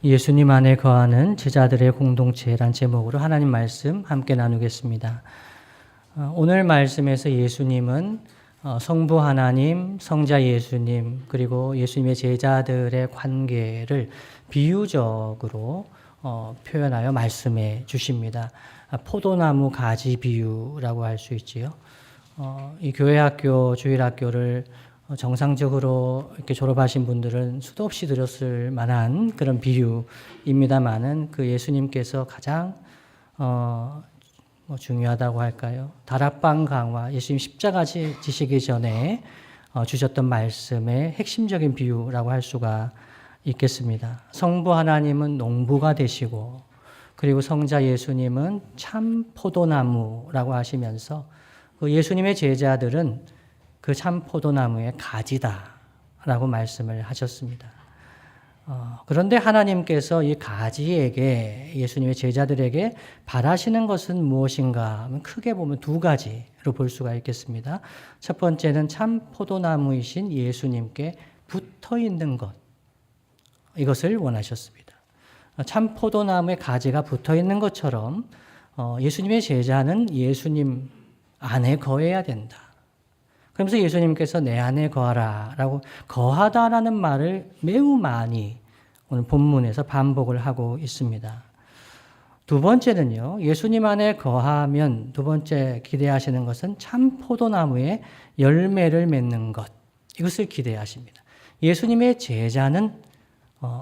예수님 안에 거하는 제자들의 공동체란 제목으로 하나님 말씀 함께 나누겠습니다. 오늘 말씀에서 예수님은 성부 하나님, 성자 예수님, 그리고 예수님의 제자들의 관계를 비유적으로 표현하여 말씀해 주십니다. 포도나무 가지 비유라고 할 수 있지요. 이 교회학교, 주일학교를 정상적으로 이렇게 졸업하신 분들은 수도 없이 들었을 만한 그런 비유입니다만은 그 예수님께서 가장 중요하다고 할까요? 다락방 강화, 예수님 십자가 지시기 전에 주셨던 말씀의 핵심적인 비유라고 할 수가 있겠습니다. 성부 하나님은 농부가 되시고 그리고 성자 예수님은 참 포도나무라고 하시면서 그 예수님의 제자들은 그 참 포도나무의 가지다라고 말씀을 하셨습니다. 그런데 하나님께서 이 가지에게 예수님의 제자들에게 바라시는 것은 무엇인가 하면 크게 보면 두 가지로 볼 수가 있겠습니다. 첫 번째는 참 포도나무이신 예수님께 붙어 있는 것, 이것을 원하셨습니다. 참 포도나무의 가지가 붙어 있는 것처럼 예수님의 제자는 예수님 안에 거해야 된다. 그러면서 예수님께서 내 안에 거하라 라고 거하다라는 말을 매우 많이 오늘 본문에서 반복을 하고 있습니다. 두 번째는요, 예수님 안에 거하면 두 번째 기대하시는 것은 참 포도나무의 열매를 맺는 것, 이것을 기대하십니다. 예수님의 제자는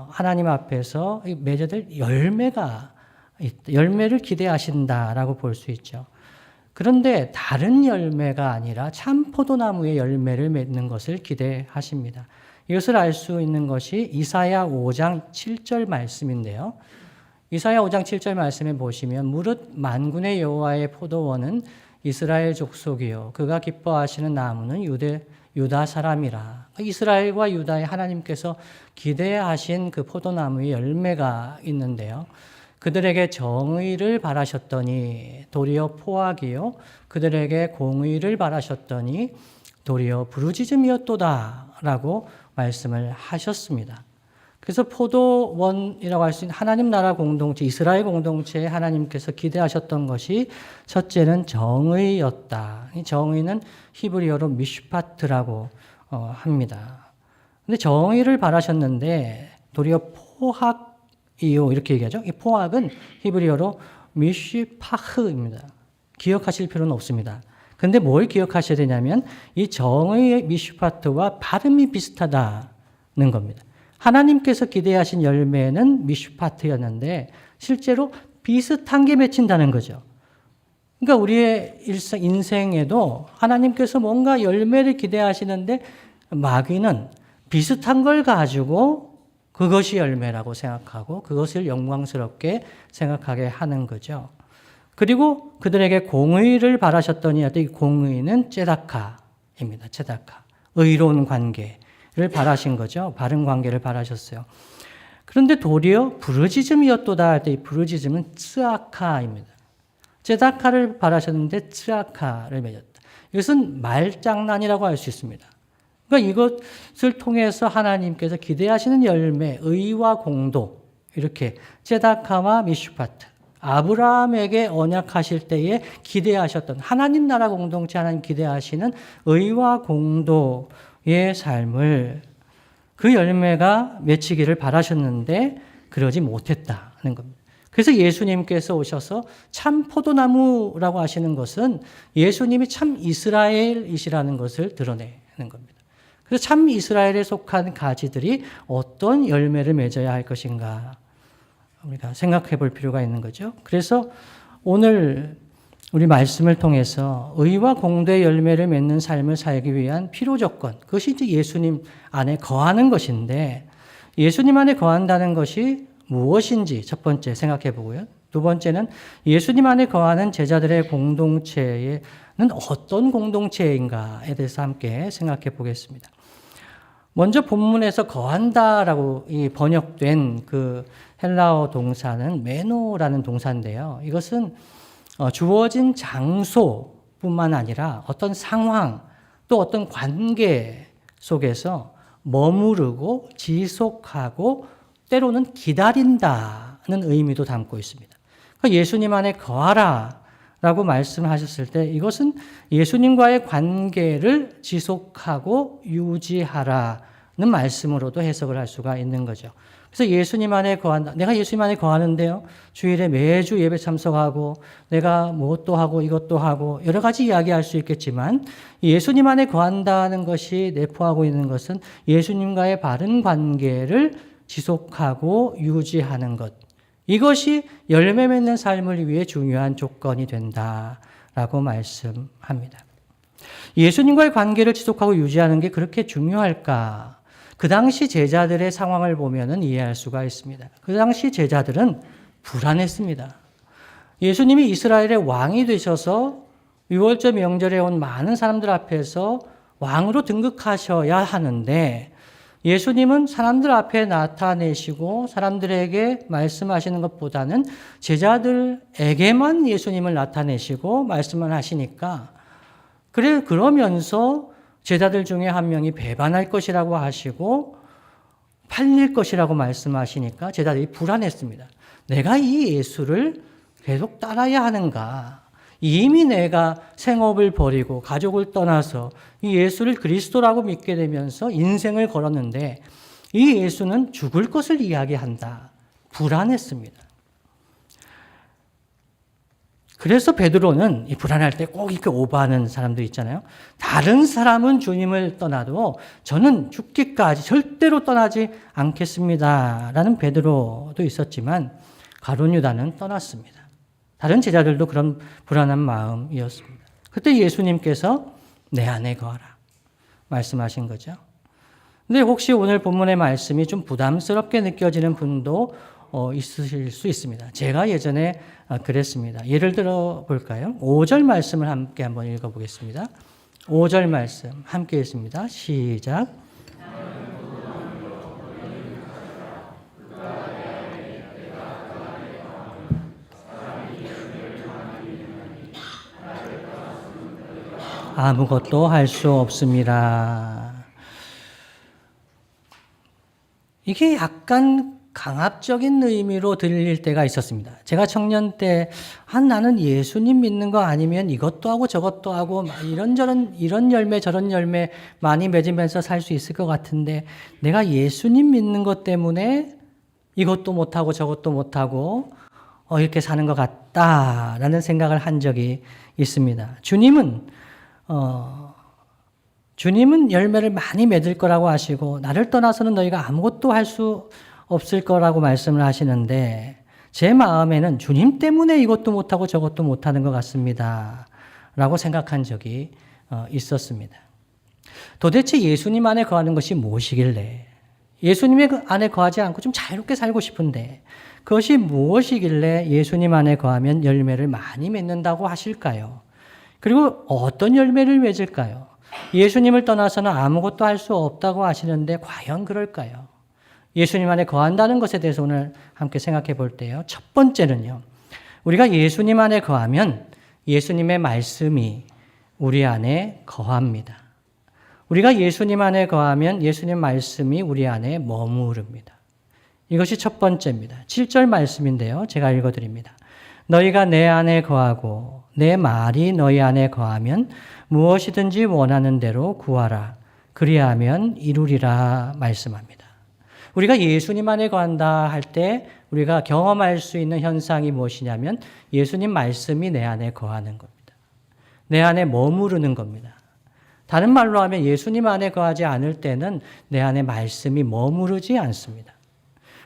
하나님 앞에서 맺어들 열매를 기대하신다라고 볼 수 있죠. 그런데 다른 열매가 아니라 참 포도나무의 열매를 맺는 것을 기대하십니다. 이것을 알 수 있는 것이 이사야 5장 7절 말씀인데요. 이사야 5장 7절 말씀에 보시면 무릇 만군의 여호와의 포도원은 이스라엘 족속이요 그가 기뻐하시는 나무는 유다 사람이라. 이스라엘과 유다의 하나님께서 기대하신 그 포도나무의 열매가 있는데요. 그들에게 정의를 바라셨더니 도리어 포악이요 그들에게 공의를 바라셨더니 도리어 부르짖음이었도다 라고 말씀을 하셨습니다. 그래서 포도원이라고 할 수 있는 하나님 나라 공동체, 이스라엘 공동체에 하나님께서 기대하셨던 것이 첫째는 정의였다. 이 정의는 히브리어로 미슈파트라고 합니다. 근데 정의를 바라셨는데 도리어 포악이요 이렇게 얘기하죠. 이 포악은 히브리어로 미슈파흐입니다. 기억하실 필요는 없습니다. 근데 뭘 기억하셔야 되냐면 이 정의의 미슈파트와 발음이 비슷하다는 겁니다. 하나님께서 기대하신 열매는 미슈파트였는데 실제로 비슷한 게 맺힌다는 거죠. 그러니까 우리의 인생에도 하나님께서 뭔가 열매를 기대하시는데 마귀는 비슷한 걸 가지고 그것이 열매라고 생각하고 그것을 영광스럽게 생각하게 하는 거죠. 그리고 그들에게 공의를 바라셨더니 이 공의는 째다카입니다. 째다카. 의로운 관계를 바라신 거죠. 바른 관계를 바라셨어요. 그런데 도리어 부르짖음이었도다 할 때 이 부르짖음은 츠아카입니다. 째다카를 바라셨는데 츠아카를 맺었다. 이것은 말장난이라고 할 수 있습니다. 그러니까 이것을 통해서 하나님께서 기대하시는 열매, 의와 공도, 이렇게 째다카와 미슈파트, 아브라함에게 언약하실 때에 기대하셨던 하나님 나라 공동체 하나님 기대하시는 의와 공도의 삶을 그 열매가 맺히기를 바라셨는데 그러지 못했다는 겁니다. 그래서 예수님께서 오셔서 참 포도나무라고 하시는 것은 예수님이 참 이스라엘이시라는 것을 드러내는 겁니다. 그래서 참 이스라엘에 속한 가지들이 어떤 열매를 맺어야 할 것인가 우리가 생각해 볼 필요가 있는 거죠. 그래서 오늘 우리 말씀을 통해서 의와 공도의 열매를 맺는 삶을 살기 위한 필요 조건, 그것이 이제 예수님 안에 거하는 것인데 예수님 안에 거한다는 것이 무엇인지 첫 번째 생각해 보고요. 두 번째는 예수님 안에 거하는 제자들의 공동체는 어떤 공동체인가에 대해서 함께 생각해 보겠습니다. 먼저 본문에서 거한다라고 번역된 그 헬라어 동사는 메노라는 동사인데요. 이것은 주어진 장소뿐만 아니라 어떤 상황 또 어떤 관계 속에서 머무르고 지속하고 때로는 기다린다는 의미도 담고 있습니다. 예수님 안에 거하라 라고 말씀하셨을 때 이것은 예수님과의 관계를 지속하고 유지하라는 말씀으로도 해석을 할 수가 있는 거죠. 그래서 예수님 안에 거한다. 내가 예수님 안에 거하는데요. 주일에 매주 예배 참석하고 내가 무엇도 하고 이것도 하고 여러 가지 이야기할 수 있겠지만 예수님 안에 거한다는 것이 내포하고 있는 것은 예수님과의 바른 관계를 지속하고 유지하는 것. 이것이 열매 맺는 삶을 위해 중요한 조건이 된다라고 말씀합니다. 예수님과의 관계를 지속하고 유지하는 게 그렇게 중요할까? 그 당시 제자들의 상황을 보면 이해할 수가 있습니다. 그 당시 제자들은 불안했습니다. 예수님이 이스라엘의 왕이 되셔서 유월절 명절에 온 많은 사람들 앞에서 왕으로 등극하셔야 하는데 예수님은 사람들 앞에 나타내시고 사람들에게 말씀하시는 것보다는 제자들에게만 예수님을 나타내시고 말씀을 하시니까 그러면서 제자들 중에 한 명이 배반할 것이라고 하시고 팔릴 것이라고 말씀하시니까 제자들이 불안했습니다. 내가 이 예수를 계속 따라야 하는가? 이미 내가 생업을 버리고 가족을 떠나서 이 예수를 그리스도라고 믿게 되면서 인생을 걸었는데 이 예수는 죽을 것을 이야기한다. 불안했습니다. 그래서 베드로는 이 불안할 때 꼭 이렇게 오버하는 사람들 있잖아요. 다른 사람은 주님을 떠나도 저는 죽기까지 절대로 떠나지 않겠습니다. 라는 베드로도 있었지만 가룟 유다는 떠났습니다. 다른 제자들도 그런 불안한 마음이었습니다. 그때 예수님께서 내 안에 거하라 말씀하신 거죠. 근데 혹시 오늘 본문의 말씀이 좀 부담스럽게 느껴지는 분도 있으실 수 있습니다. 제가 예전에 그랬습니다. 예를 들어 볼까요? 5절 말씀을 함께 한번 읽어보겠습니다. 5절 말씀 함께 읽습니다. 시작. 아무것도 할 수 없습니다. 이게 약간 강압적인 의미로 들릴 때가 있었습니다. 제가 청년 때 나는 예수님 믿는 거 아니면 이것도 하고 저것도 하고 이런저런 이런 열매 저런 열매 많이 맺으면서 살 수 있을 것 같은데 내가 예수님 믿는 것 때문에 이것도 못하고 저것도 못하고 이렇게 사는 것 같다라는 생각을 한 적이 있습니다. 주님은 열매를 많이 맺을 거라고 하시고 나를 떠나서는 너희가 아무것도 할 수 없을 거라고 말씀을 하시는데 제 마음에는 주님 때문에 이것도 못하고 저것도 못하는 것 같습니다. 라고 생각한 적이 있었습니다. 도대체 예수님 안에 거하는 것이 무엇이길래 예수님의 안에 거하지 않고 좀 자유롭게 살고 싶은데 그것이 무엇이길래 예수님 안에 거하면 열매를 많이 맺는다고 하실까요? 그리고 어떤 열매를 맺을까요? 예수님을 떠나서는 아무것도 할 수 없다고 하시는데 과연 그럴까요? 예수님 안에 거한다는 것에 대해서 오늘 함께 생각해 볼 때요. 첫 번째는요. 우리가 예수님 안에 거하면 예수님의 말씀이 우리 안에 거합니다. 우리가 예수님 안에 거하면 예수님 말씀이 우리 안에 머무릅니다. 이것이 첫 번째입니다. 7절 말씀인데요. 제가 읽어드립니다. 너희가 내 안에 거하고 내 말이 너희 안에 거하면 무엇이든지 원하는 대로 구하라. 그리하면 이루리라 말씀합니다. 우리가 예수님 안에 거한다 할 때 우리가 경험할 수 있는 현상이 무엇이냐면 예수님 말씀이 내 안에 거하는 겁니다. 내 안에 머무르는 겁니다. 다른 말로 하면 예수님 안에 거하지 않을 때는 내 안에 말씀이 머무르지 않습니다.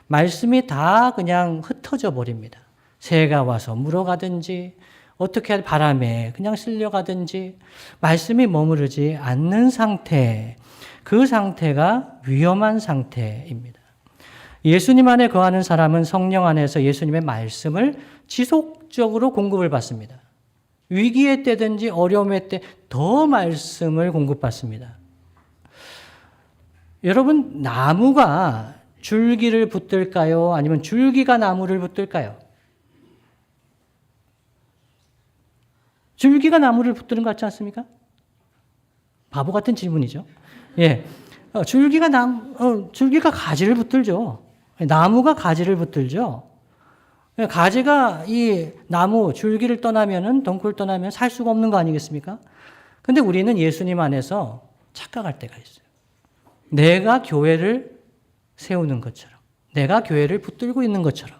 말씀이 다 그냥 흩어져 버립니다. 새가 와서 물어가든지 어떻게 바람에 그냥 쓸려가든지 말씀이 머무르지 않는 상태, 그 상태가 위험한 상태입니다. 예수님 안에 거하는 사람은 성령 안에서 예수님의 말씀을 지속적으로 공급을 받습니다. 위기의 때든지 어려움의 때 더 말씀을 공급받습니다. 여러분, 나무가 줄기를 붙들까요? 아니면 줄기가 나무를 붙들까요? 줄기가 나무를 붙드는 것 같지 않습니까? 바보 같은 질문이죠. 예. 줄기가 가지를 붙들죠. 나무가 가지를 붙들죠. 가지가 이 나무 줄기를 떠나면은 덩굴 떠나면 살 수가 없는 거 아니겠습니까? 근데 우리는 예수님 안에서 착각할 때가 있어요. 내가 교회를 세우는 것처럼, 내가 교회를 붙들고 있는 것처럼,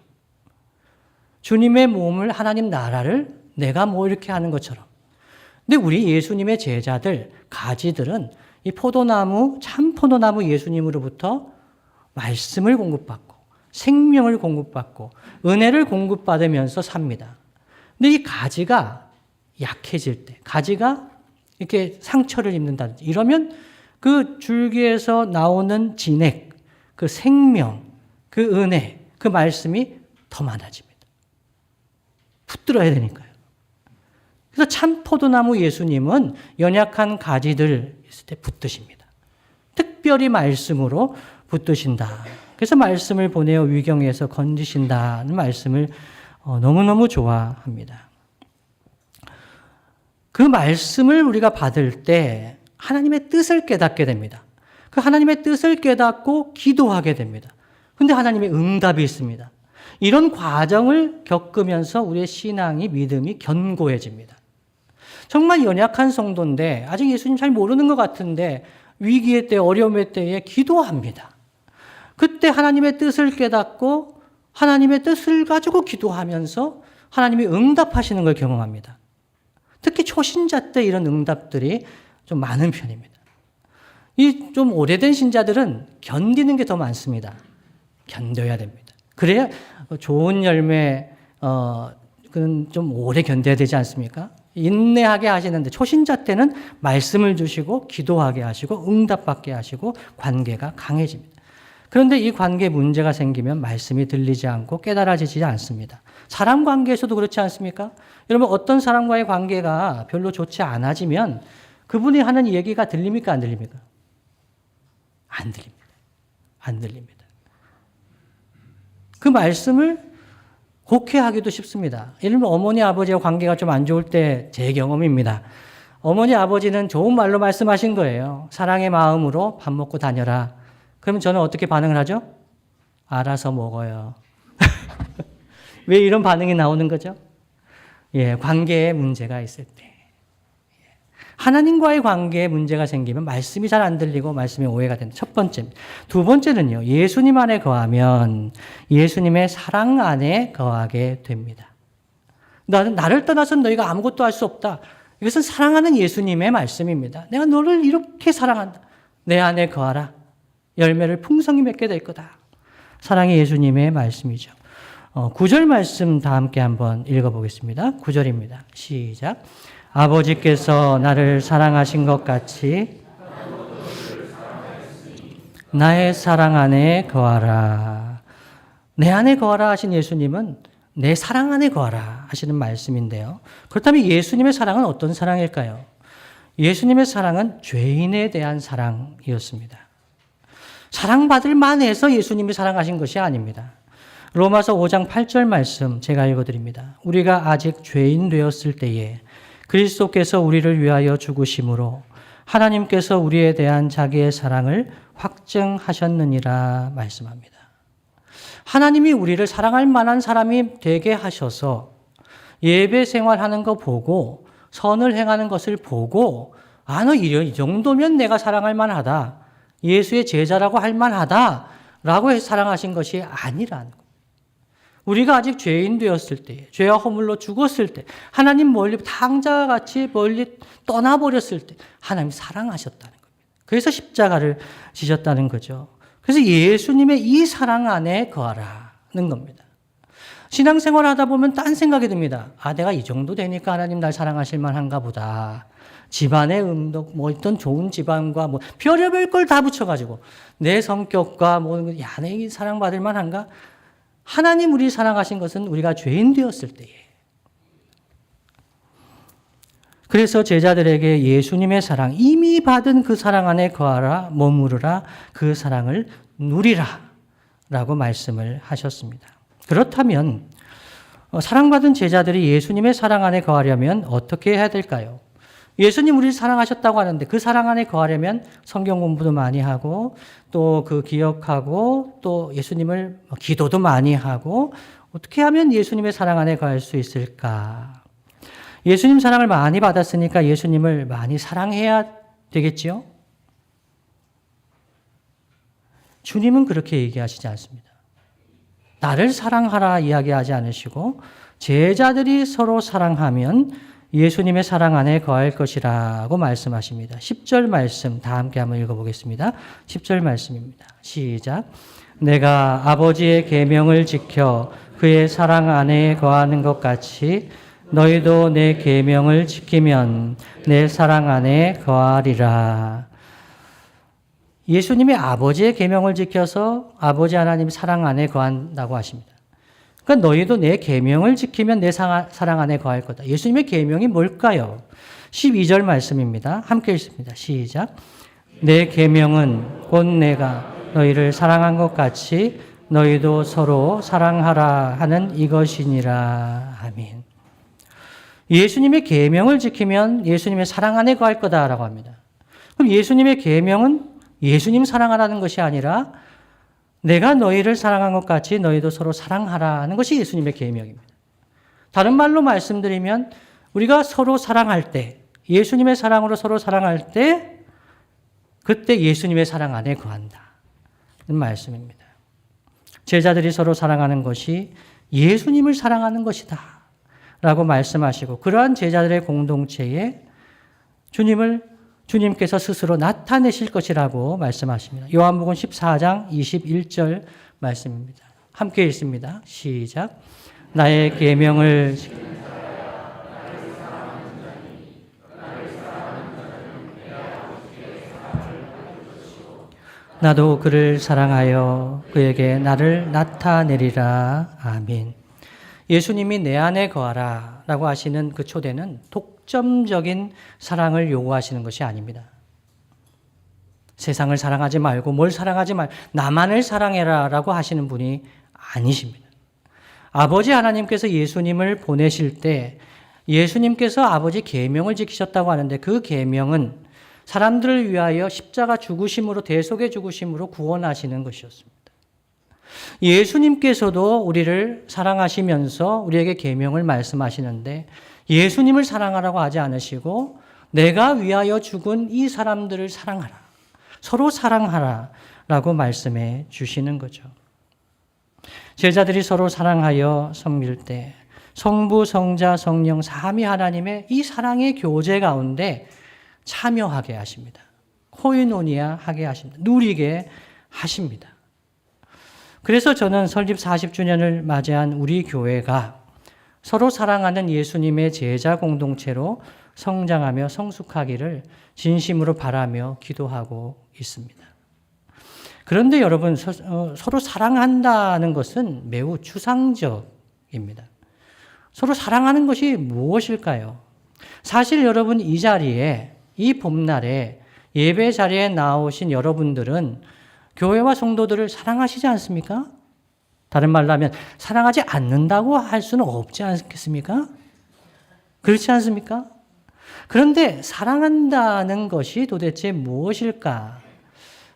주님의 몸을 하나님 나라를 내가 뭐 이렇게 하는 것처럼. 근데 우리 예수님의 제자들, 가지들은 이 포도나무, 참 포도나무 예수님으로부터 말씀을 공급받고 생명을 공급받고 은혜를 공급받으면서 삽니다. 근데 이 가지가 약해질 때, 가지가 이렇게 상처를 입는다든지 이러면 그 줄기에서 나오는 진액, 그 생명, 그 은혜, 그 말씀이 더 많아집니다. 붙들어야 되니까요. 그래서 참 포도나무 예수님은 연약한 가지들 있을 때 붙드십니다. 특별히 말씀으로 붙드신다. 그래서 말씀을 보내어 위경에서 건지신다는 말씀을 너무너무 좋아합니다. 그 말씀을 우리가 받을 때 하나님의 뜻을 깨닫게 됩니다. 그 하나님의 뜻을 깨닫고 기도하게 됩니다. 근데 하나님의 응답이 있습니다. 이런 과정을 겪으면서 우리의 신앙이, 믿음이 견고해집니다. 정말 연약한 성도인데 아직 예수님 잘 모르는 것 같은데 위기의 때, 어려움의 때에 기도합니다. 그때 하나님의 뜻을 깨닫고 하나님의 뜻을 가지고 기도하면서 하나님이 응답하시는 걸 경험합니다. 특히 초신자 때 이런 응답들이 좀 많은 편입니다. 이 좀 오래된 신자들은 견디는 게 더 많습니다. 견뎌야 됩니다. 그래야 좋은 열매, 그건 좀 오래 견뎌야 되지 않습니까? 인내하게 하시는데 초신자 때는 말씀을 주시고 기도하게 하시고 응답받게 하시고 관계가 강해집니다. 그런데 이 관계에 문제가 생기면 말씀이 들리지 않고 깨달아지지 않습니다. 사람 관계에서도 그렇지 않습니까? 여러분 어떤 사람과의 관계가 별로 좋지 않아지면 그분이 하는 얘기가 들립니까? 안 들립니까? 안 들립니다. 안 들립니다. 그 말씀을 곡해하기도 쉽습니다. 예를 들면 어머니 아버지와 관계가 좀 안 좋을 때 제 경험입니다. 어머니 아버지는 좋은 말로 말씀하신 거예요. 사랑의 마음으로 밥 먹고 다녀라. 그러면 저는 어떻게 반응을 하죠? 알아서 먹어요. 왜 이런 반응이 나오는 거죠? 예, 관계에 문제가 있을 때. 하나님과의 관계에 문제가 생기면 말씀이 잘 안 들리고 말씀이 오해가 된다. 첫 번째입니다. 두 번째는요. 예수님 안에 거하면 예수님의 사랑 안에 거하게 됩니다. 나를 떠나서는 너희가 아무것도 할 수 없다. 이것은 사랑하는 예수님의 말씀입니다. 내가 너를 이렇게 사랑한다. 내 안에 거하라. 열매를 풍성히 맺게 될 거다. 사랑의 예수님의 말씀이죠. 9절 말씀 다 함께 한번 읽어보겠습니다. 9절입니다. 시작. 아버지께서 나를 사랑하신 것 같이 나의 사랑 안에 거하라. 내 안에 거하라 하신 예수님은 내 사랑 안에 거하라 하시는 말씀인데요. 그렇다면 예수님의 사랑은 어떤 사랑일까요? 예수님의 사랑은 죄인에 대한 사랑이었습니다. 사랑받을 만해서 예수님이 사랑하신 것이 아닙니다. 로마서 5장 8절 말씀 제가 읽어드립니다. 우리가 아직 죄인 되었을 때에 그리스도께서 우리를 위하여 죽으심으로 하나님께서 우리에 대한 자기의 사랑을 확증하셨느니라 말씀합니다. 하나님이 우리를 사랑할 만한 사람이 되게 하셔서 예배 생활하는 거 보고 선을 행하는 것을 보고 너 이 정도면 내가 사랑할 만하다. 예수의 제자라고 할 만하다라고 해서 사랑하신 것이 아니라는 거예요. 우리가 아직 죄인 되었을 때, 죄와 허물로 죽었을 때, 하나님 멀리 탕자와 같이 멀리 떠나버렸을 때 하나님이 사랑하셨다는 겁니다. 그래서 십자가를 지셨다는 거죠. 그래서 예수님의 이 사랑 안에 거하라는 겁니다. 신앙생활 하다 보면 딴 생각이 듭니다. 내가 이 정도 되니까 하나님 날 사랑하실 만한가 보다. 집안의 음덕, 어떤 좋은 집안과 별의별 걸 다 붙여가지고 내 성격과 내 사랑받을 만한가? 하나님 우리 사랑하신 것은 우리가 죄인 되었을 때에. 그래서 제자들에게 예수님의 사랑, 이미 받은 그 사랑 안에 거하라, 머무르라, 그 사랑을 누리라 라고 말씀을 하셨습니다. 그렇다면 사랑받은 제자들이 예수님의 사랑 안에 거하려면 어떻게 해야 될까요? 예수님 우리를 사랑하셨다고 하는데 그 사랑 안에 거하려면 성경 공부도 많이 하고 또 그 기억하고 또 예수님을 기도도 많이 하고 어떻게 하면 예수님의 사랑 안에 거할 수 있을까? 예수님 사랑을 많이 받았으니까 예수님을 많이 사랑해야 되겠지요? 주님은 그렇게 얘기하시지 않습니다. 나를 사랑하라 이야기하지 않으시고 제자들이 서로 사랑하면 예수님의 사랑 안에 거할 것이라고 말씀하십니다. 10절 말씀 다 함께 한번 읽어보겠습니다. 10절 말씀입니다. 시작. 내가 아버지의 계명을 지켜 그의 사랑 안에 거하는 것 같이 너희도 내 계명을 지키면 내 사랑 안에 거하리라. 예수님이 아버지의 계명을 지켜서 아버지 하나님 사랑 안에 거한다고 하십니다. 그러니까 너희도 내 계명을 지키면 내 사랑 안에 거할 거다. 예수님의 계명이 뭘까요? 12절 말씀입니다. 함께 읽습니다. 시작. 내 계명은 곧 내가 너희를 사랑한 것 같이 너희도 서로 사랑하라 하는 이것이니라. 아멘. 예수님의 계명을 지키면 예수님의 사랑 안에 거할 거다라고 합니다. 그럼 예수님의 계명은 예수님 사랑하라는 것이 아니라 내가 너희를 사랑한 것 같이 너희도 서로 사랑하라는 것이 예수님의 계명입니다. 다른 말로 말씀드리면 우리가 서로 사랑할 때, 예수님의 사랑으로 서로 사랑할 때 그때 예수님의 사랑 안에 거한다. 는 말씀입니다. 제자들이 서로 사랑하는 것이 예수님을 사랑하는 것이다. 라고 말씀하시고 그러한 제자들의 공동체에 주님께서 스스로 나타내실 것이라고 말씀하십니다. 요한복음 14장 21절 말씀입니다. 함께 읽습니다. 시작. 나의 계명을 나도 그를 사랑하여 그에게 나를 나타내리라. 아멘. 예수님이 내 안에 거하라 라고 하시는 그 초대는 독점적인 사랑을 요구하시는 것이 아닙니다. 세상을 사랑하지 말고 뭘 사랑하지 말고 나만을 사랑해라 라고 하시는 분이 아니십니다. 아버지 하나님께서 예수님을 보내실 때 예수님께서 아버지 계명을 지키셨다고 하는데 그 계명은 사람들을 위하여 십자가 죽으심으로 대속의 죽으심으로 구원하시는 것이었습니다. 예수님께서도 우리를 사랑하시면서 우리에게 계명을 말씀하시는데 예수님을 사랑하라고 하지 않으시고 내가 위하여 죽은 이 사람들을 사랑하라. 서로 사랑하라 라고 말씀해 주시는 거죠. 제자들이 서로 사랑하여 섬길 때 성부, 성자, 성령 삼위 하나님의 이 사랑의 교제 가운데 참여하게 하십니다. 코이노니아 하게 하십니다. 누리게 하십니다. 그래서 저는 설립 40주년을 맞이한 우리 교회가 서로 사랑하는 예수님의 제자 공동체로 성장하며 성숙하기를 진심으로 바라며 기도하고 있습니다. 그런데 여러분, 서로 사랑한다는 것은 매우 추상적입니다. 서로 사랑하는 것이 무엇일까요? 사실 여러분 이 자리에 이 봄날에 예배 자리에 나오신 여러분들은 교회와 성도들을 사랑하시지 않습니까? 다른 말로 하면 사랑하지 않는다고 할 수는 없지 않겠습니까? 그렇지 않습니까? 그런데 사랑한다는 것이 도대체 무엇일까?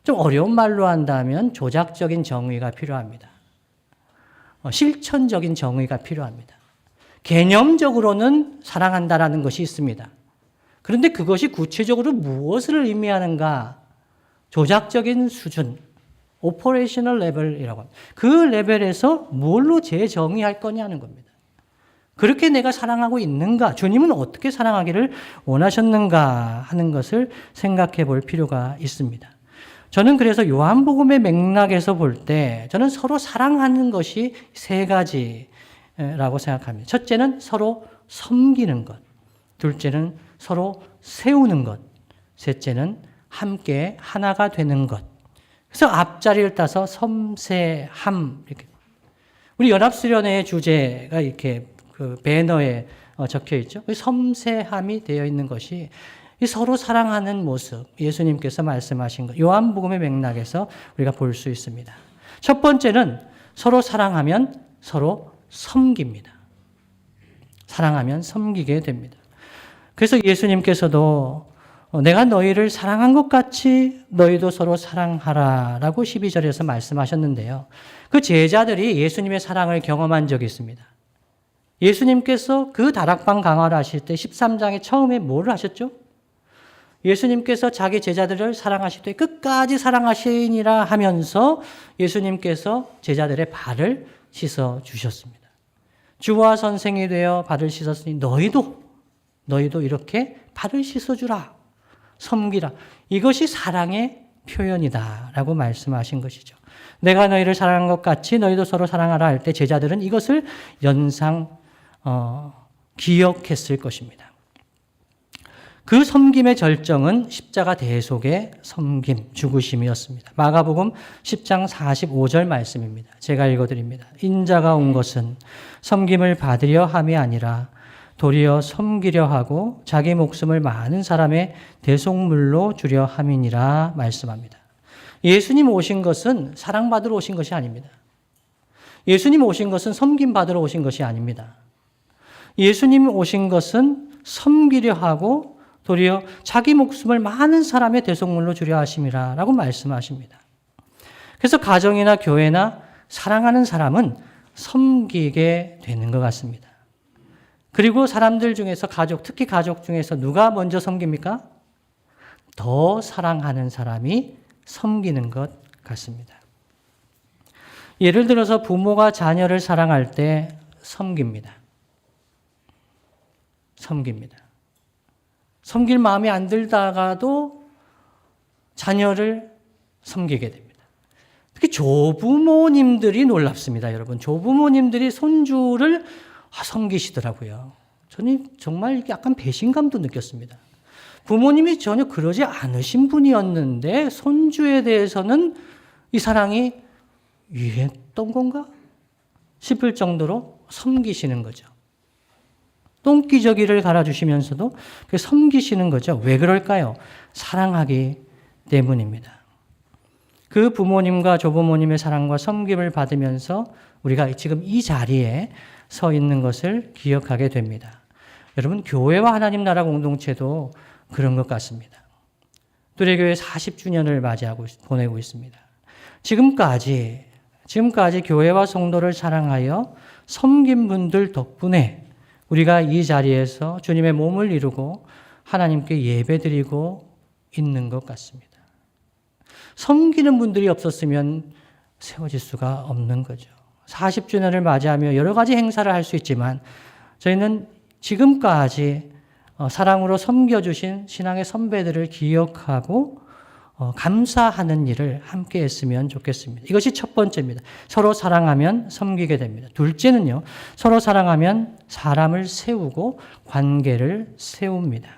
좀 어려운 말로 한다면 조작적인 정의가 필요합니다. 실천적인 정의가 필요합니다. 개념적으로는 사랑한다라는 것이 있습니다. 그런데 그것이 구체적으로 무엇을 의미하는가? 조작적인 수준, 오퍼레이셔널 레벨이라고 합니다. 그 레벨에서 뭘로 재정의할 거냐는 겁니다. 그렇게 내가 사랑하고 있는가? 주님은 어떻게 사랑하기를 원하셨는가 하는 것을 생각해 볼 필요가 있습니다. 저는 그래서 요한복음의 맥락에서 볼 때 저는 서로 사랑하는 것이 세 가지라고 생각합니다. 첫째는 서로 섬기는 것. 둘째는 서로 세우는 것. 셋째는 함께 하나가 되는 것. 그래서 앞자리를 따서 섬세함. 이렇게. 우리 연합수련회의 주제가 이렇게 그 배너에 적혀 있죠. 섬세함이 되어 있는 것이 서로 사랑하는 모습, 예수님께서 말씀하신 것, 요한복음의 맥락에서 우리가 볼 수 있습니다. 첫 번째는 서로 사랑하면 서로 섬깁니다. 사랑하면 섬기게 됩니다. 그래서 예수님께서도 내가 너희를 사랑한 것 같이 너희도 서로 사랑하라 라고 12절에서 말씀하셨는데요. 그 제자들이 예수님의 사랑을 경험한 적이 있습니다. 예수님께서 그 다락방 강화를 하실 때 13장에 처음에 뭐를 하셨죠? 예수님께서 자기 제자들을 사랑하실 때 끝까지 사랑하시니라 하면서 예수님께서 제자들의 발을 씻어 주셨습니다. 주와 선생이 되어 발을 씻었으니 너희도 이렇게 발을 씻어주라. 섬기라. 이것이 사랑의 표현이다 라고 말씀하신 것이죠. 내가 너희를 사랑한 것 같이 너희도 서로 사랑하라 할 때 제자들은 이것을 기억했을 것입니다. 그 섬김의 절정은 십자가 대속의 섬김, 죽으심이었습니다. 마가복음 10장 45절 말씀입니다. 제가 읽어드립니다. 인자가 온 것은 섬김을 받으려 함이 아니라 도리어 섬기려 하고 자기 목숨을 많은 사람의 대속물로 주려 함이니라 말씀합니다. 예수님 오신 것은 사랑받으러 오신 것이 아닙니다. 예수님 오신 것은 섬김받으러 오신 것이 아닙니다. 예수님 오신 것은 섬기려 하고 도리어 자기 목숨을 많은 사람의 대속물로 주려 하심이라 라고 말씀하십니다. 그래서 가정이나 교회나 사랑하는 사람은 섬기게 되는 것 같습니다. 그리고 사람들 중에서 특히 가족 중에서 누가 먼저 섬깁니까? 더 사랑하는 사람이 섬기는 것 같습니다. 예를 들어서 부모가 자녀를 사랑할 때 섬깁니다. 섬길 마음이 안 들다가도 자녀를 섬기게 됩니다. 특히 조부모님들이 놀랍습니다, 여러분. 조부모님들이 손주를 섬기시더라고요. 저는 정말 약간 배신감도 느꼈습니다. 부모님이 전혀 그러지 않으신 분이었는데 손주에 대해서는 이 사랑이 유했던 건가 싶을 정도로 섬기시는 거죠. 똥기저귀를 갈아주시면서도 섬기시는 거죠. 왜 그럴까요? 사랑하기 때문입니다. 그 부모님과 조부모님의 사랑과 섬김을 받으면서 우리가 지금 이 자리에 서 있는 것을 기억하게 됩니다. 여러분, 교회와 하나님 나라 공동체도 그런 것 같습니다. 뚜레교회 40주년을 보내고 있습니다. 지금까지 교회와 성도를 사랑하여 섬긴 분들 덕분에 우리가 이 자리에서 주님의 몸을 이루고 하나님께 예배드리고 있는 것 같습니다. 섬기는 분들이 없었으면 세워질 수가 없는 거죠. 40주년을 맞이하며 여러 가지 행사를 할 수 있지만 저희는 지금까지 사랑으로 섬겨주신 신앙의 선배들을 기억하고 감사하는 일을 함께 했으면 좋겠습니다. 이것이 첫 번째입니다. 서로 사랑하면 섬기게 됩니다. 둘째는요, 서로 사랑하면 사람을 세우고 관계를 세웁니다.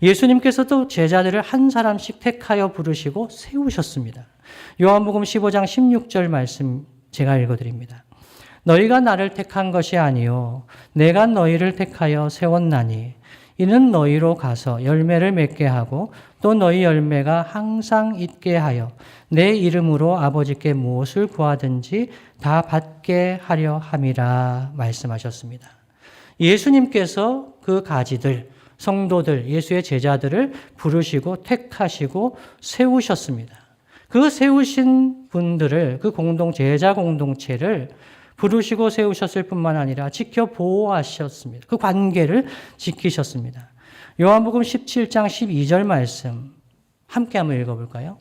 예수님께서도 제자들을 한 사람씩 택하여 부르시고 세우셨습니다. 요한복음 15장 16절 말씀 제가 읽어드립니다. 너희가 나를 택한 것이 아니요 내가 너희를 택하여 세웠나니 이는 너희로 가서 열매를 맺게 하고 또 너희 열매가 항상 있게 하여 내 이름으로 아버지께 무엇을 구하든지 다 받게 하려 함이라 말씀하셨습니다. 예수님께서 그 가지들, 성도들, 예수의 제자들을 부르시고 택하시고 세우셨습니다. 그 세우신 분들을, 그 제자 공동체를 부르시고 세우셨을 뿐만 아니라 지켜 보호하셨습니다. 그 관계를 지키셨습니다. 요한복음 17장 12절 말씀 함께 한번 읽어볼까요?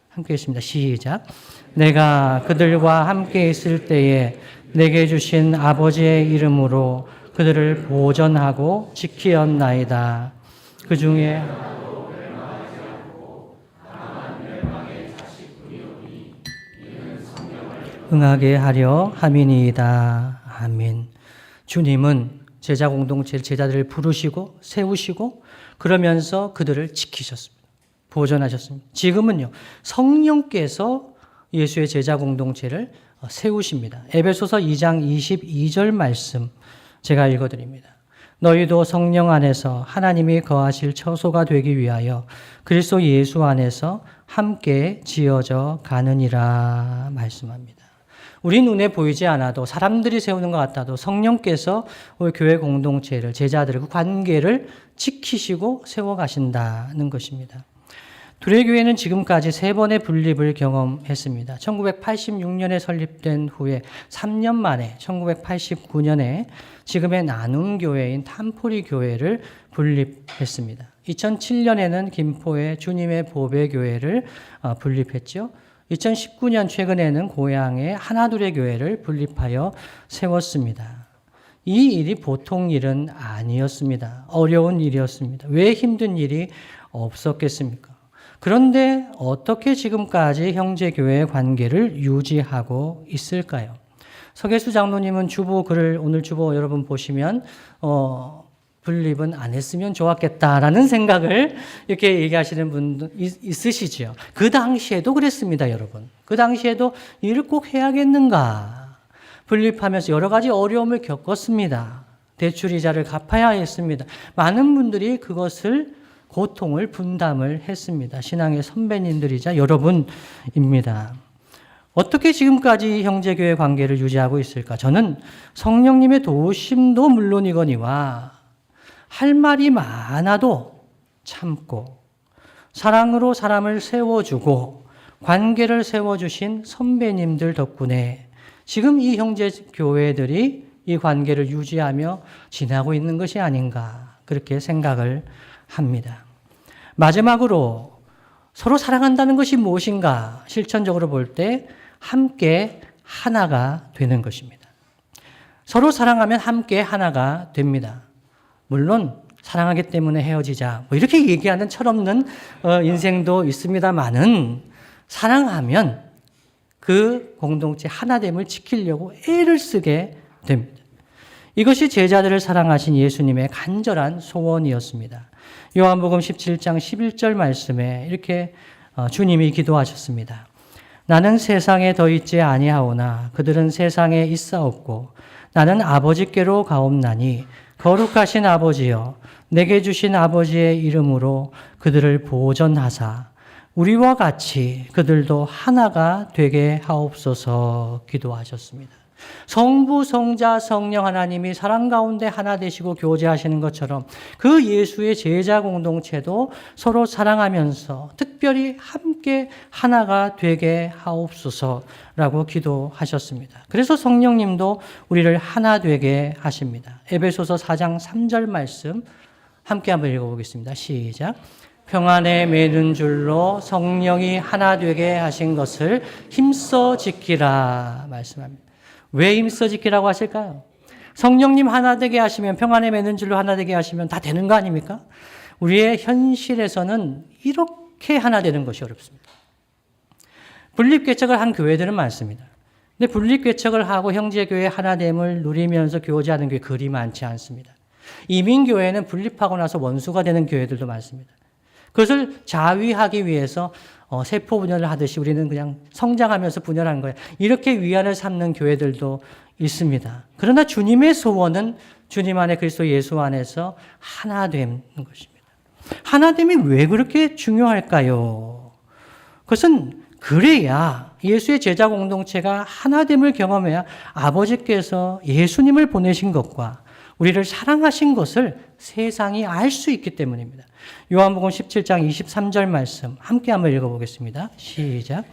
함께 읽습니다. 시작. 내가 그들과 함께 있을 때에 내게 주신 아버지의 이름으로 그들을 보존하고 지키었나이다. 그 중에 응하게 하려 함이니이다. 아멘. 주님은 제자 공동체 제자들을 부르시고 세우시고 그러면서 그들을 지키셨습니다. 보존하셨습니다. 지금은요, 성령께서 예수의 제자 공동체를 세우십니다. 에베소서 2장 22절 말씀 제가 읽어드립니다. 너희도 성령 안에서 하나님이 거하실 처소가 되기 위하여 그리스도 예수 안에서 함께 지어져 가느니라 말씀합니다. 우리 눈에 보이지 않아도 사람들이 세우는 것 같아도 성령께서 우리 교회 공동체를, 제자들의 그 관계를 지키시고 세워가신다는 것입니다. 둘의 교회는 지금까지 3번의 분립을 경험했습니다. 1986년에 설립된 후에 3년 만에 1989년에 지금의 나눔교회인 탄포리 교회를 분립했습니다. 2007년에는 김포의 주님의 보배교회를 분립했죠. 2019년 최근에는 고향의 하나둘의 교회를 분립하여 세웠습니다. 이 일이 보통 일은 아니었습니다. 어려운 일이었습니다. 왜 힘든 일이 없었겠습니까? 그런데 어떻게 지금까지 형제교회의 관계를 유지하고 있을까요? 서계수 장로님은 주보 글을 오늘 주보 여러분 보시면 분립은 안 했으면 좋았겠다라는 생각을 이렇게 얘기하시는 분도 있으시죠. 그 당시에도 그랬습니다, 여러분. 그 당시에도 일을 꼭 해야겠는가? 분립하면서 여러 가지 어려움을 겪었습니다. 대출이자를 갚아야 했습니다. 많은 분들이 그것을 고통을 분담을 했습니다. 신앙의 선배님들이자 여러분입니다. 어떻게 지금까지 형제교회 관계를 유지하고 있을까? 저는 성령님의 도우심도 물론이거니와 할 말이 많아도 참고 사랑으로 사람을 세워주고 관계를 세워주신 선배님들 덕분에 지금 이 형제교회들이 이 관계를 유지하며 지나고 있는 것이 아닌가 그렇게 생각을 합니다. 마지막으로 서로 사랑한다는 것이 무엇인가 실천적으로 볼 때 함께 하나가 되는 것입니다. 서로 사랑하면 함께 하나가 됩니다. 물론 사랑하기 때문에 헤어지자 뭐 이렇게 얘기하는 철없는 인생도 있습니다만은 사랑하면 그 공동체 하나됨을 지키려고 애를 쓰게 됩니다. 이것이 제자들을 사랑하신 예수님의 간절한 소원이었습니다. 요한복음 17장 11절 말씀에 이렇게 주님이 기도하셨습니다. 나는 세상에 더 있지 아니하오나 그들은 세상에 있사옵고 나는 아버지께로 가옵나니 거룩하신 아버지여 내게 주신 아버지의 이름으로 그들을 보존하사 우리와 같이 그들도 하나가 되게 하옵소서 기도하셨습니다. 성부, 성자, 성령 하나님이 사랑 가운데 하나 되시고 교제하시는 것처럼 그 예수의 제자 공동체도 서로 사랑하면서 특별히 함께 하나가 되게 하옵소서라고 기도하셨습니다. 그래서 성령님도 우리를 하나 되게 하십니다. 에베소서 4장 3절 말씀 함께 한번 읽어보겠습니다. 시작. 평안에 매는 줄로 성령이 하나 되게 하신 것을 힘써 지키라 말씀합니다. 왜 힘써 지키라고 하실까요? 성령님 하나 되게 하시면 평안에 매는 줄로 하나 되게 하시면 다 되는 거 아닙니까? 우리의 현실에서는 이렇게 하나 되는 것이 어렵습니다. 분립개척을 한 교회들은 많습니다. 근데 분립개척을 하고 형제교회 하나됨을 누리면서 교제하는 교회 그리 많지 않습니다. 이민교회는 분립하고 나서 원수가 되는 교회들도 많습니다. 그것을 자위하기 위해서 세포 분열을 하듯이 우리는 그냥 성장하면서 분열한 거예요. 이렇게 위안을 삼는 교회들도 있습니다. 그러나 주님의 소원은 주님 안에 그리스도 예수 안에서 하나 되는 것입니다. 하나됨이 왜 그렇게 중요할까요? 그것은 그래야 예수의 제자 공동체가 하나됨을 경험해야 아버지께서 예수님을 보내신 것과 우리를 사랑하신 것을 세상이 알 수 있기 때문입니다. 요한복음 17장 23절 말씀 함께 한번 읽어보겠습니다. 시작.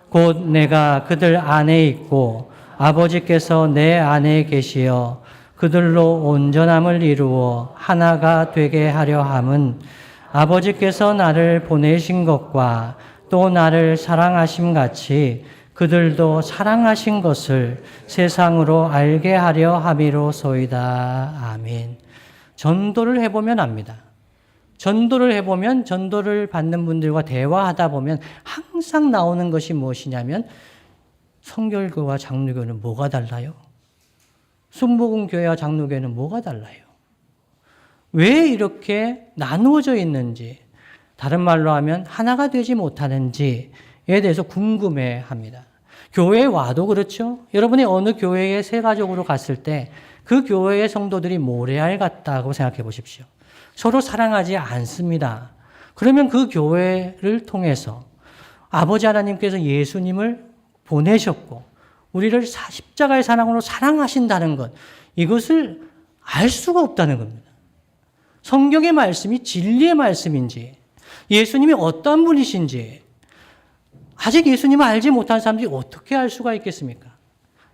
곧 내가 그들 안에 있고 아버지께서 내 안에 계시어 그들로 온전함을 이루어 하나가 되게 하려 함은 아버지께서 나를 보내신 것과 또 나를 사랑하심 같이 그들도 사랑하신 것을 세상으로 알게 하려 함이로소이다. 아멘. 전도를 해보면 압니다. 전도를 해보면 전도를 받는 분들과 대화하다 보면 항상 나오는 것이 무엇이냐면 성결교와 장로교는 뭐가 달라요? 순복음교회와 장로교회는 뭐가 달라요? 왜 이렇게 나누어져 있는지, 다른 말로 하면 하나가 되지 못하는지에 대해서 궁금해합니다. 교회에 와도 그렇죠. 여러분이 어느 교회에 세가족으로 갔을 때 그 교회의 성도들이 모래알 같다고 생각해 보십시오. 서로 사랑하지 않습니다. 그러면 그 교회를 통해서 아버지 하나님께서 예수님을 보내셨고 우리를 십자가의 사랑으로 사랑하신다는 것, 이것을 알 수가 없다는 겁니다. 성경의 말씀이 진리의 말씀인지, 예수님이 어떤 분이신지, 아직 예수님을 알지 못한 사람들이 어떻게 알 수가 있겠습니까?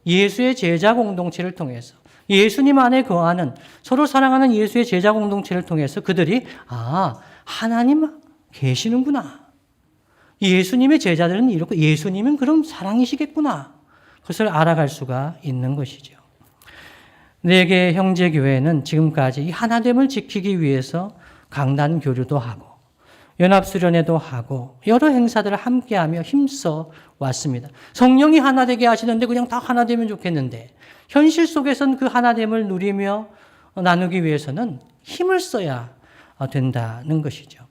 예수의 제자 공동체를 통해서, 예수님 안에 거하는, 서로 사랑하는 예수의 제자 공동체를 통해서 그들이, 하나님 계시는구나. 예수님의 제자들은 이렇고 예수님은 그럼 사랑이시겠구나. 그것을 알아갈 수가 있는 것이죠. 네 개의 형제교회는 지금까지 이 하나됨을 지키기 위해서 강단 교류도 하고 연합수련회도 하고 여러 행사들을 함께하며 힘써 왔습니다. 성령이 하나 되게 하시는데 그냥 다 하나 되면 좋겠는데 현실 속에선 그 하나됨을 누리며 나누기 위해서는 힘을 써야 된다는 것이죠.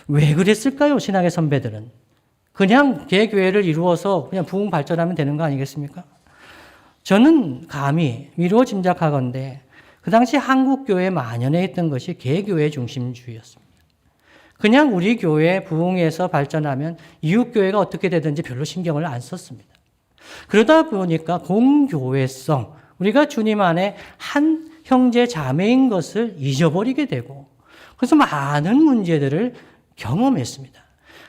왜 그랬을까요? 신학의 선배들은. 그냥 개교회를 이루어서 그냥 부흥 발전하면 되는 거 아니겠습니까? 저는 감히 미루어 짐작하건대 그 당시 한국교회에 만연해 있던 것이 개교회 중심주의였습니다. 그냥 우리 교회 부흥에서 발전하면 이웃교회가 어떻게 되든지 별로 신경을 안 썼습니다. 그러다 보니까 공교회성, 우리가 주님 안에 한 형제 자매인 것을 잊어버리게 되고 그래서 많은 문제들을 경험했습니다.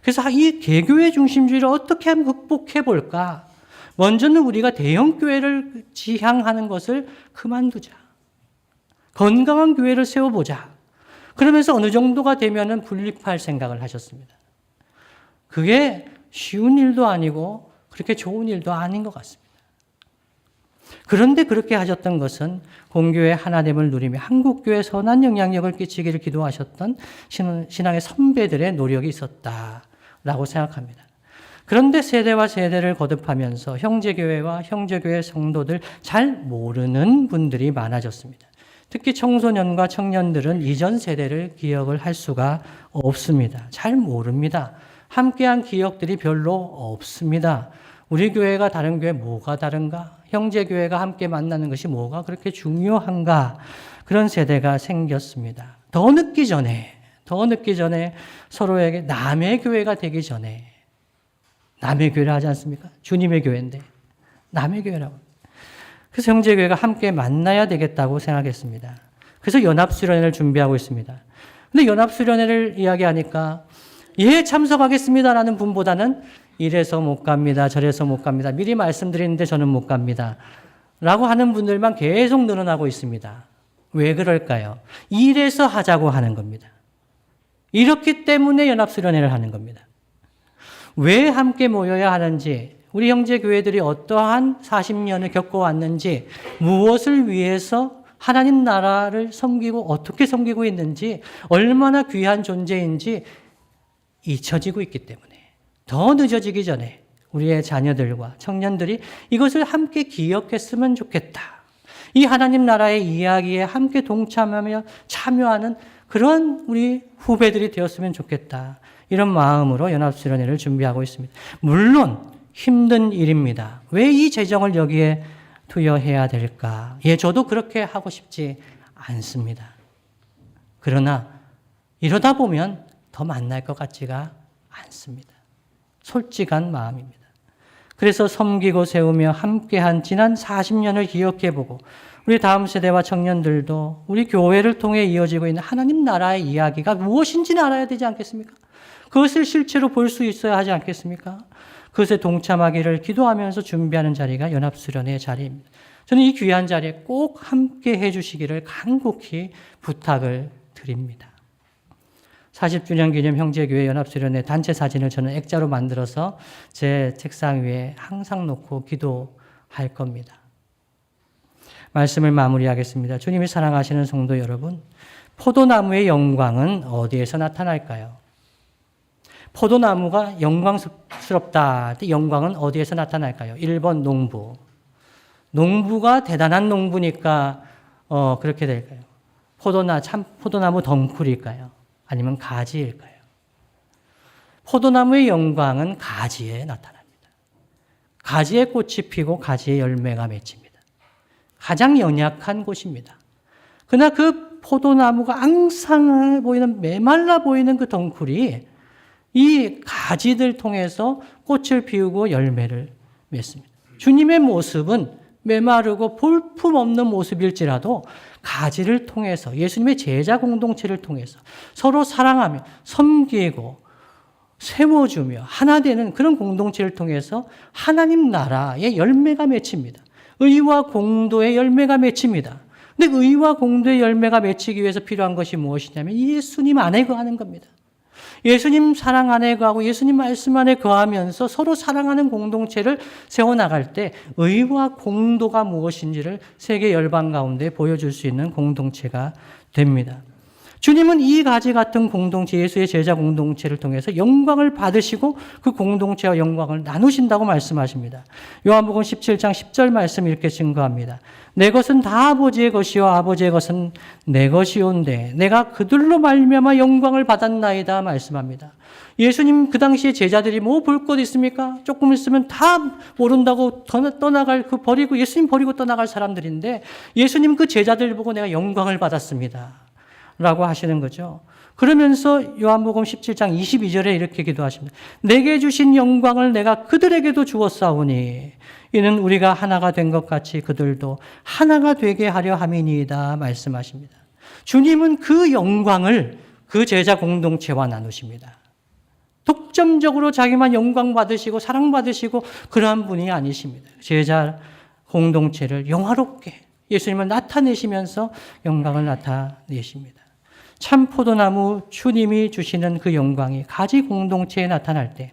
그래서 이 개교회 중심주의를 어떻게 하면 극복해 볼까? 먼저는 우리가 대형교회를 지향하는 것을 그만두자. 건강한 교회를 세워보자. 그러면서 어느 정도가 되면은 분립할 생각을 하셨습니다. 그게 쉬운 일도 아니고 그렇게 좋은 일도 아닌 것 같습니다. 그런데 그렇게 하셨던 것은 공교회 하나됨을 누리며 한국교회에 선한 영향력을 끼치기를 기도하셨던 신앙의 선배들의 노력이 있었다라고 생각합니다. 그런데 세대와 세대를 거듭하면서 형제교회와 형제교회 성도들 잘 모르는 분들이 많아졌습니다. 특히 청소년과 청년들은 이전 세대를 기억을 할 수가 없습니다. 잘 모릅니다. 함께한 기억들이 별로 없습니다. 우리 교회가 다른 교회 뭐가 다른가? 형제교회가 함께 만나는 것이 뭐가 그렇게 중요한가? 그런 세대가 생겼습니다. 더 늦기 전에 서로에게 남의 교회가 되기 전에 남의 교회를 하지 않습니까? 주님의 교회인데 남의 교회라고. 그래서 형제교회가 함께 만나야 되겠다고 생각했습니다. 그래서 연합수련회를 준비하고 있습니다. 근데 연합수련회를 이야기하니까 참석하겠습니다라는 분보다는 이래서 못 갑니다. 저래서 못 갑니다. 미리 말씀드리는데 저는 못 갑니다. 라고 하는 분들만 계속 늘어나고 있습니다. 왜 그럴까요? 이래서 하자고 하는 겁니다. 이렇기 때문에 연합수련회를 하는 겁니다. 왜 함께 모여야 하는지, 우리 형제교회들이 어떠한 40년을 겪어왔는지, 무엇을 위해서 하나님 나라를 섬기고 어떻게 섬기고 있는지, 얼마나 귀한 존재인지 잊혀지고 있기 때문에 더 늦어지기 전에 우리의 자녀들과 청년들이 이것을 함께 기억했으면 좋겠다. 이 하나님 나라의 이야기에 함께 동참하며 참여하는 그런 우리 후배들이 되었으면 좋겠다. 이런 마음으로 연합수련회를 준비하고 있습니다. 물론 힘든 일입니다. 왜 이 재정을 여기에 투여해야 될까? 저도 그렇게 하고 싶지 않습니다. 그러나 이러다 보면 더 만날 것 같지가 않습니다. 솔직한 마음입니다. 그래서 섬기고 세우며 함께한 지난 40년을 기억해보고 우리 다음 세대와 청년들도 우리 교회를 통해 이어지고 있는 하나님 나라의 이야기가 무엇인지는 알아야 되지 않겠습니까? 그것을 실제로 볼 수 있어야 하지 않겠습니까? 그것에 동참하기를 기도하면서 준비하는 자리가 연합수련회의 자리입니다. 저는 이 귀한 자리에 꼭 함께 해주시기를 간곡히 부탁을 드립니다. 40주년 기념 형제교회 연합수련회 단체 사진을 저는 액자로 만들어서 제 책상 위에 항상 놓고 기도할 겁니다. 말씀을 마무리하겠습니다. 주님이 사랑하시는 성도 여러분, 포도나무의 영광은 어디에서 나타날까요? 포도나무가 영광스럽다. 영광은 어디에서 나타날까요? 1번 농부. 농부가 대단한 농부니까 그렇게 될까요? 포도나무 덩쿨일까요? 아니면 가지일까요? 포도나무의 영광은 가지에 나타납니다. 가지에 꽃이 피고 가지에 열매가 맺힙니다. 가장 연약한 곳입니다. 그러나 그 포도나무가 앙상해 보이는, 메말라 보이는 그 덩쿨이 이 가지들 통해서 꽃을 피우고 열매를 맺습니다. 주님의 모습은 메마르고 볼품없는 모습일지라도 가지를 통해서 예수님의 제자 공동체를 통해서 서로 사랑하며 섬기고 세워주며 하나 되는 그런 공동체를 통해서 하나님 나라의 열매가 맺힙니다. 의와 공도의 열매가 맺힙니다. 근데 의와 공도의 열매가 맺히기 위해서 필요한 것이 무엇이냐면 예수님 안에 거하는 겁니다. 예수님 사랑 안에 거하고 예수님 말씀 안에 거하면서 서로 사랑하는 공동체를 세워나갈 때 의와 공도가 무엇인지를 세계 열방 가운데 보여줄 수 있는 공동체가 됩니다. 주님은 이 가지 같은 공동체, 예수의 제자 공동체를 통해서 영광을 받으시고 그 공동체와 영광을 나누신다고 말씀하십니다. 요한복음 17장 10절 말씀 이렇게 증거합니다. 내 것은 다 아버지의 것이요 아버지의 것은 내 것이온데 내가 그들로 말미암아 영광을 받았나이다 말씀합니다. 예수님 그 당시에 제자들이 뭐 볼 것 있습니까? 조금 있으면 다 모른다고 떠나갈 버리고 예수님 버리고 떠나갈 사람들인데 예수님 그 제자들 보고 내가 영광을 받았습니다. 라고 하시는 거죠. 그러면서 요한복음 17장 22절에 이렇게 기도하십니다. 내게 주신 영광을 내가 그들에게도 주었사오니 이는 우리가 하나가 된 것 같이 그들도 하나가 되게 하려 함이니이다 말씀하십니다. 주님은 그 영광을 그 제자 공동체와 나누십니다. 독점적으로 자기만 영광 받으시고 사랑받으시고 그러한 분이 아니십니다. 제자 공동체를 영화롭게 예수님을 나타내시면서 영광을 나타내십니다. 참 포도나무 주님이 주시는 그 영광이 가지 공동체에 나타날 때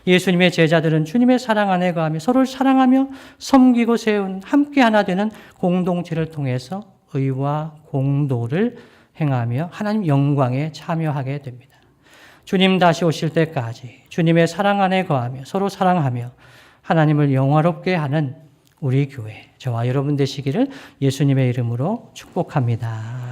예수님의 제자들은 주님의 사랑 안에 거하며 서로를 사랑하며 섬기고 세운 함께 하나 되는 공동체를 통해서 의와 공도를 행하며 하나님 영광에 참여하게 됩니다. 주님 다시 오실 때까지 주님의 사랑 안에 거하며 서로 사랑하며 하나님을 영화롭게 하는 우리 교회, 저와 여러분 되시기를 예수님의 이름으로 축복합니다.